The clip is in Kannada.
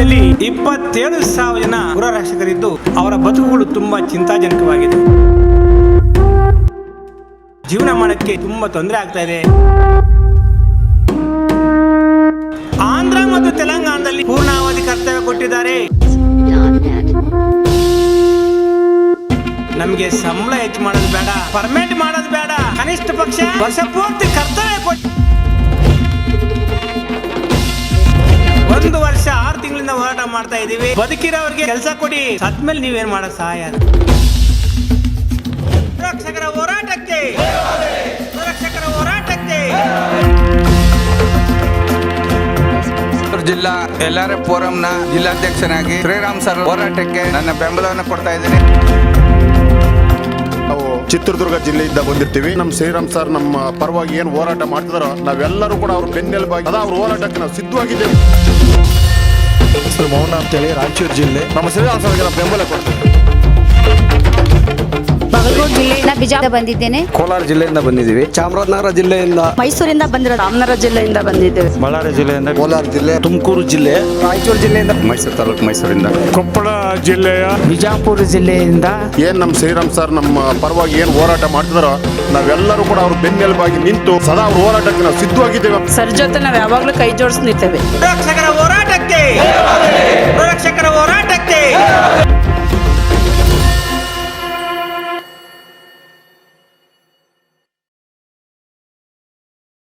ರಾಜ್ಯದಲ್ಲಿ 27,000 ಜನ ಪುರರಕ್ಷಕರಿದ್ದು ಅವರ ಬದುಕುಗಳು ತುಂಬಾ ಚಿಂತಾಜನಕವಾಗಿದೆ. ಜೀವನ ಮಾಡಕ್ಕೆ ತುಂಬಾ ತೊಂದರೆ ಆಗ್ತಾ ಇದೆ. ಆಂಧ್ರ ಮತ್ತು ತೆಲಂಗಾಣದಲ್ಲಿ ಪೂರ್ಣಾವಧಿ ಕರ್ತವ್ಯ ಕೊಟ್ಟಿದ್ದಾರೆ. ನಮಗೆ ಸಂಬಳ ಹೆಚ್ಚು ಮಾಡೋದು ಬೇಡ, ಪರ್ಮನೆಂಟ್ ಮಾಡೋದು ಬೇಡ, ಕನಿಷ್ಠ ಪಕ್ಷ ವರ್ಷ ಪೂರ್ತಿ ಕರ್ತವ್ಯ ಕೊಟ್ಟು 1 ವರ್ಷ 6 ತಿಂಗಳಿಂದ ಹೋರಾಟ ಮಾಡ್ತಾ ಇದೀವಿ. ಬದುಕಿರೋರಿಗೆ ಕೆಲಸ ಕೊಡಿ, ಸತ್ಮೇಲೆ ನೀವೇನ್ ಮಾಡೋ ಸಹಾಯ. ರಕ್ಷಕರ ಹೋರಾಟಕ್ಕೆ, ರಕ್ಷಕರ ಹೋರಾಟಕ್ಕೆ. ಜಿಲ್ಲಾ LRF ಫೋರಂನ ಜಿಲ್ಲಾಧ್ಯಕ್ಷನಾಗಿ ಶ್ರೀರಾಮ್ ಸರ್ ಹೋರಾಟಕ್ಕೆ ನನ್ನ ಬೆಂಬಲವನ್ನು ಕೊಡ್ತಾ ಇದ್ದೀನಿ. ನಾವು ಚಿತ್ರದುರ್ಗ ಜಿಲ್ಲೆಯಿಂದ ಬಂದಿರ್ತೀವಿ. ನಮ್ಮ ಶ್ರೀರಾಮ್ ಸರ್ ನಮ್ಮ ಪರವಾಗಿ ಏನು ಹೋರಾಟ ಮಾಡ್ತಿದಾರೋ ನಾವೆಲ್ಲರೂ ಕೂಡ ಅವ್ರ ಬೆನ್ನೆಲುಬಾಗಿ ಅವ್ರ ಹೋರಾಟಕ್ಕೆ ನಾವು ಸಿದ್ಧವಾಗಿದ್ದೇವೆ. ಮೌನ ಅಂತೇಳಿ ರಾಯಚೂರು ಜಿಲ್ಲೆ ನಮ್ಮ ಶ್ರೀರಾಮ್ ಸರ್ಗೆ ನಾವು ಬೆಂಬಲ ಕೊಡ್ತೀವಿ. ಬಾಗಲಕೋಟೆ ಜಿಲ್ಲೆಯಿಂದ ಬಿಜಾಪುರ ಬಂದಿದ್ದೇನೆ. ಕೋಲಾರ ಜಿಲ್ಲೆಯಿಂದ ಬಂದಿದ್ದೀವಿ. ಚಾಮರಾಜನಗರ ಜಿಲ್ಲೆಯಿಂದ, ಮೈಸೂರಿಂದ ಬಂದಿರೋ ರಾಮನಗರ ಜಿಲ್ಲೆಯಿಂದ ಬಂದಿದ್ದೇವೆ. ಬಳ್ಳಾರಿ ಜಿಲ್ಲೆಯಿಂದ, ಕೋಲಾರ ಜಿಲ್ಲೆ, ತುಮಕೂರು ಜಿಲ್ಲೆ, ರಾಯಚೂರು ಜಿಲ್ಲೆಯಿಂದ, ಮೈಸೂರು ತಾಲೂಕು ಮೈಸೂರಿಂದ, ಕೊಪ್ಪಳ ಜಿಲ್ಲೆಯ ಬಿಜಾಪುರ ಜಿಲ್ಲೆಯಿಂದ. ಏನ್ ನಮ್ಮ ಶ್ರೀರಾಮ್ ಸರ್ ನಮ್ಮ ಪರವಾಗಿ ಏನು ಹೋರಾಟ ಮಾಡ್ತಿದಾರೋ ನಾವೆಲ್ಲರೂ ಕೂಡ ಅವ್ರ ಬೆನ್ನೆಲುಬಾಗಿ ನಿಂತು ಸದಾ ಅವ್ರ ಹೋರಾಟಕ್ಕೆ ನಾವು ಸಿದ್ಧವಾಗಿದ್ದೇವೆ. ಸರ್ ಜೊತೆ ನಾವು ಯಾವಾಗಲೂ ಕೈ ಜೋಡಿಸಿ ನಿಲ್ತೇವೆ. ರಕ್ಷಕರ ಹೋರಾಟ